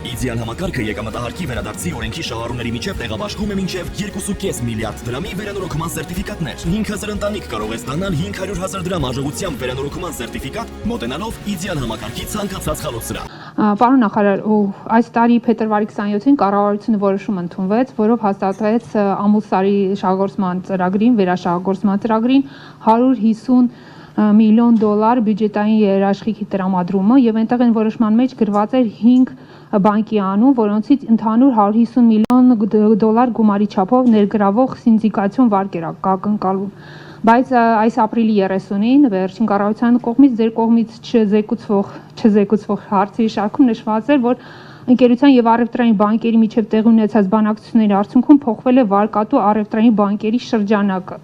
Իդեալ համակարգը եկամտահարկի վերադարձի օրենքի շահառուների միջև տեղաբաշխում է մինչև 2.5 միլիարդ դրամի վերանորոգման սերտիֆիկատներ։ 5000 ընտանիք կարող է ստանալ 500,000 դրամ արժողությամբ վերանորոգման սերտիֆիկատ, մոտենալով Իդեալ համակարգի ցանկացած խալոցրահ։ Պարոն նախարար, այս տարի փետրվարի 27-ին կառավարությունը որոշում ընդունվեց, որով հաստատվեց Ամուլսարի շահագործման ծրագրին, վերաշահագործման ծրագրին 150 միլիոն դոլար բյուջետային երաշխիքի տրամադրումը եւ այնտեղ են որոշման մեջ գրված էր 5 բանկի անուն, որոնցից ընդհանուր 150 միլիոն դոլար գումարի չափով ներգրավող սինդիկացիոն վարկ էր ակնկալվում։ Բայց այս ապրիլի 30-ին վերջին կառավարության կողմից ձեր կողմից չզեկուցվող հարցերի շարքում նշված էր, որ ընկերության եւ առևտրային բանկերի միջև տեղի ունեցած բանակցությունների արդյունքում փոխվել է վարկատու առևտրային բանկերի շրջանակը։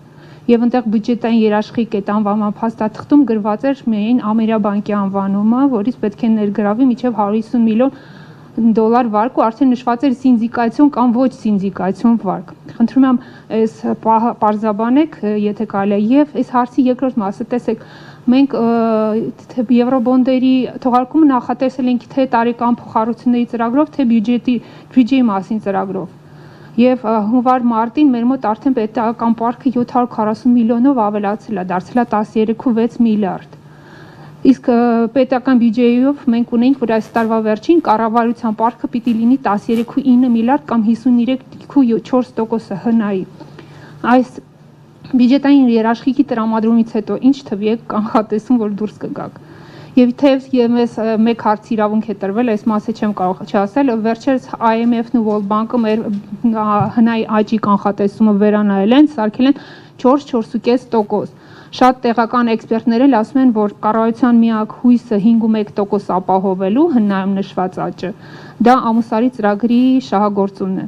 Եվ այնտեղ բյուջետային երաշխիք այդ անվանման փաստաթղթում գրված էր միայն Ամերիաբանկի անվանումը, որից պետք է ներգրավի մինչև 150 միլիոն դոլար վարկ ու արդեն նշված էր սինդիկացիոն կամ ոչ սինդիկացիոն վարկ։ Խնդրում եմ այս պարզաբանեք, եթե կարելի է, եւ այս հարցի երկրորդ մասը տեսեք, մենք եվրոբոնդերի թողարկումը նախատեսել ենք թե տարեկան փոխառությունների ծրագրով, թե բյուջեի մասին ծրագրով։ Եվ հունվար-մարտին մեր մոտ արդեն պետական պարտքը 740 միլիոնով ավելացել է, դարձել է 13.6 միլիարդ։ Իսկ պետական բյուջեով մենք ունենք, որ այս տարվա վերջին կառավարության պարտքը պիտի լինի 13.9 միլիարդ կամ 53.4% հնայի։ Այս բյուջետային երաշխիքի տրամադրումից հետո ինչ թվի եք կանխատեսում, որ դուրս կգաք։ Եվ թեև ես մեկ հարց իրավունք է տրվել, այս մասը չեմ կարող չասել, վերջերս IMF-ն ու World Bank-ը մեր հնայի աճի կանխատեսումը վերանայել են, սարքել են 4-4.5%։ Շատ տեղական էքսպերտներ էլ ասում են, որ կառավարության միակ հույսը 5.1% ապահովելու հնայում նշված աճը, դա Ամուլսարի ծրագրի շահագործումն է։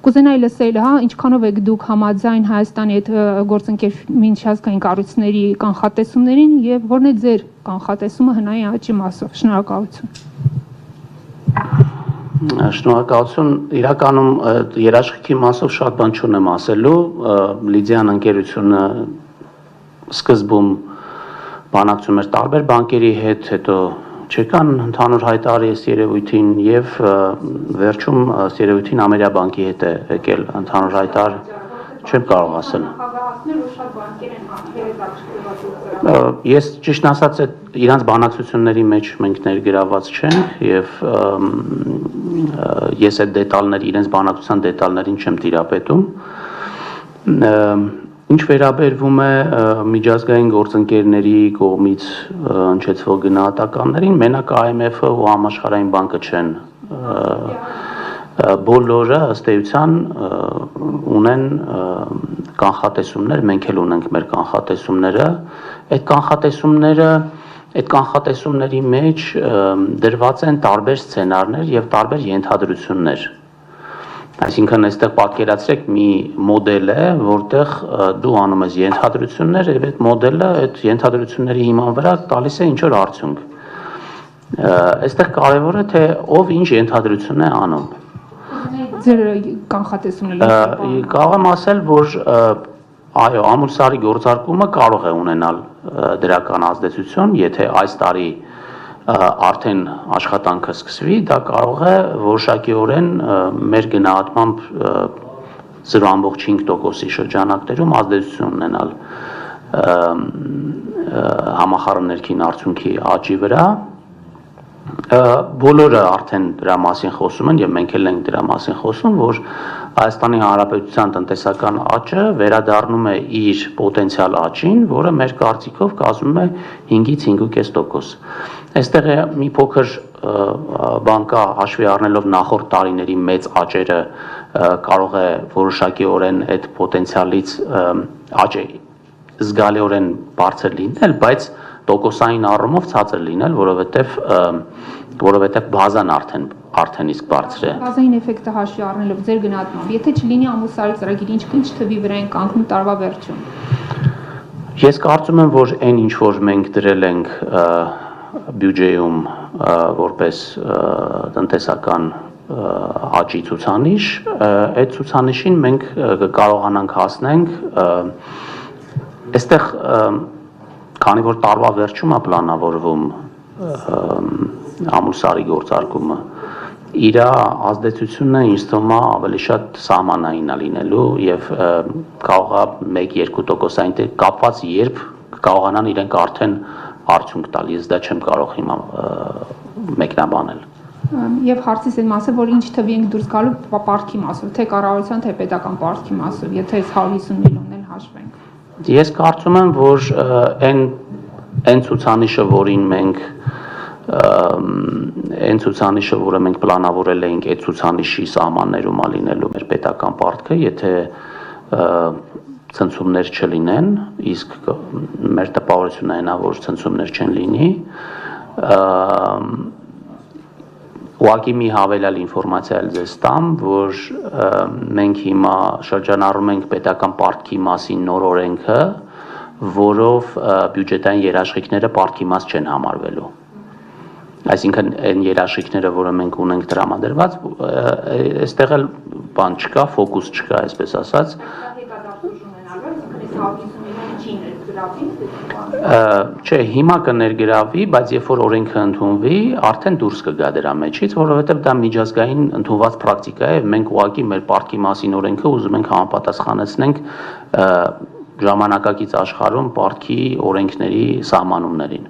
Կուզենայի լսել, ինչքանով եք դուք համաձայն Հայաստանի այդ գործընկեր միջազգային կառույցների կանխատեսումներին եւ որն է ձեր կանխատեսումը հնայի աճի մասով։ Շնորհակալություն։ Շնորհակալություն։ Իրականում երաշխիքի մասով շատ բան չունեմ ասելու։ Լիդիան ընկերությունը սկզբում բանակցում էր տարբեր բանկերի հետ, հետո չեկան ընդհանուր հայտարարի այս երևույթին եւ վերջում երևույթին Ամերիաբանկի հետ է եկել ընդհանուր հայտարար, չեմ կարող ասել։ Ես ճիշտ ասած իրանց բանակցությունների մեջ մենք ներգրաված չենք եւ ես այդ դետալներ իրենց բանակցության դետալներին չեմ տիրապետում։ Ինչ վերաբերվում է միջազգային գործընկերների կողմից հնչեցվող գնահատականներին, մենակ IMF-ը ու Համաշխարհային բանկը չեն, բոլորը ըստ էության ունեն կանխատեսումներ, մենք էլ ունենք մեր կանխատեսումները, այդ կանխատեսումների մեջ դրված են տարբեր սցենարներ եւ տարբեր ենթադրություններ։ Այսինքն այստեղ պատկերացրեք մի մոդել է, որտեղ դու անում ես ենթադրություններ եւ այդ մոդելը այդ ենթադրությունների հիման վրա տալիս է ինչ որ արդյունք։ Այստեղ կարևորը թե ով ինչ ենթադրություն է անում։ Ձեր կանխատեսումն է։ Կարող եմ ասել, որ այո, Ամուլսարի գործարկումը կարող է ունենալ դրական ազդեցություն, եթե այս տարի արդեն աշխատանքը սկսվի, դա կարող է որոշակիորեն մեր գնահատմամբ 0.5%-ի շրջանակներում ազդեցություն ունենալ համախառն ներքին արդյունքի աճի վրա։ Բոլորը արդեն դրա մասին խոսում են եւ մենք էլ ենք դրա մասին խոսում, որ Հայաստանի Հանրապետության տնտեսական աճը վերադառնում է իր պոտենցիալ աճին, որը մեր կարծիքով կազմում է 5-ից 5.5%։ Այստեղ է մի փոքր բան կա, հաշվի առնելով նախորդ տարիների մեծ աճերը, կարող է որոշակիորեն այդ պոտենցիալից աճը զգալիորեն բարձր լինել, բայց տոկոսային առումով ցածր լինել, որովհետև բազան արդեն իսկ բարձր է։ Բազային էֆեկտը հաշվի առնելով ձեր գնահատմամբ, եթե չլինի Ամուլսարի ծրագիր, ինչ թվի վրա են կանգնում տարվա վերջում։ Ես կարծում եմ, որ այն ինչ որ մենք դրել ենք բյուջեում որպես տնտեսական աճի ցուցանիշ, այդ ցուցանիշին մենք կարողանանք հասնենք, այստեղ քանի որ տարվա վերջում է պլանավորվում Ամուլսարի գործարկումը, իր ազդեցությունը ինձ թվում է ավելի շատ սահմանային է լինելու եւ կարող է 1-2% այնտեղ կապված երբ կարողանան իրենք արդեն արդյունք տալ, ես դա չեմ կարող հիմա մեկնաբանել։ Եվ հարցիս այն մասը, որ ինչ թվի ենք դուրս գալու պարտքի մասով, թե կառավարության, թե պետական պարտքի մասով, եթե այս 150 միլիոնն էլ հաշվենք։ Ես կարծում եմ, որ այն ցուցանիշը, որը մենք պլանավորել էինք այդ ցուցանիշի սահմաններում լինելու մեր պետական պարտքը, եթե ցնցումներ չլինեն, իսկ մեր տպավորությունն այն է, որ ցնցումներ չեն լինի, ուղղակի մի հավելյալ ինֆորմացիա ձեզ տամ, որ մենք հիմա շրջանառում ենք պետական պարտքի մասին նոր օրենքը, որով բյուջետային երաշխիքները պարտքի մաս չեն համարվելու։ Այսինքն այն երաշխիքները, որը մենք ունենք տրամադրված, այստեղ էլ բան չկա, ֆոկուս չկա, այսպես ասած։ Չէ, հիմա կներգրավի, բայց երբ որ օրենքը ընդունվի, արդեն դուրս կգա դրա մեջից, որովհետև դա միջազգային ընդունված պրակտիկա է, մենք ուղղակի մեր պարտքի մասին օրենքը ուզում ենք համապատասխանեցնենք ժամանակակից աշխարհում պարտքի օրենքների սահմանումներին։